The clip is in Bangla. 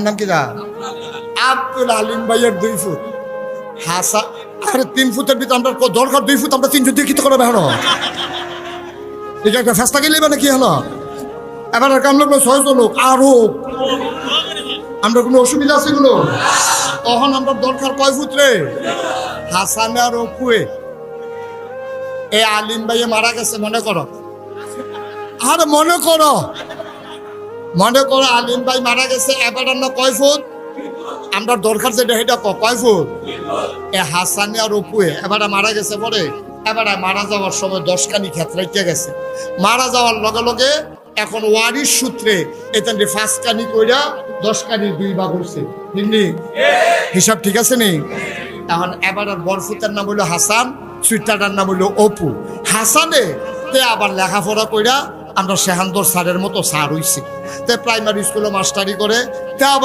নাম কি দা? আব্দুল আলিম ভাইয়ের 2 ফুট। হাসান আরে 3 ফুটের ভিতরে আমরা দরকার 2 ফুট, আমরা 3 ফুট দিয়ে কি করে বেরো? ঠিক একটা ফেস্তা গেলে মানে কি হলো? এবার আর কাম লোক 6 লোক আরো আমরা কোনো অসুবিধা আছে গুলো? তখন আমরা দরকার কয় ফুট রে? হাসান আর অপুয়ে এই আলিম ভাইয়ে মারা গেছে মনে করো, আর মনে করো আলিম ভাই মারা গেছে, এবার আমরা কয় ফুট? আমরা দরকার যেটা সেটা কয় ফুট? এ হাসানে আর অপুয়ে এবার মারা গেছে পরে, এবার মারা যাওয়ার সময় 10 কানি ক্ষেত রেখে গেছে। মারা যাওয়ার লগে লগে এখন ওয়ারিশ সূত্রে এটা 5 কানি কইরা 10 কানি 2 ভাগ হচ্ছে। হিসাব ঠিক আছে নি? এখন এবার বরফুতের নাম হইলো হাসান, সুইটাটার নাম হইলো অপু। হাসানে তে আবার লেখাপড়া কইরা আমরা সেহান্দর স্যারের মতো স্যার হইছি, তে প্রাইমারি স্কুলে মাস্টারি করে, তে আবার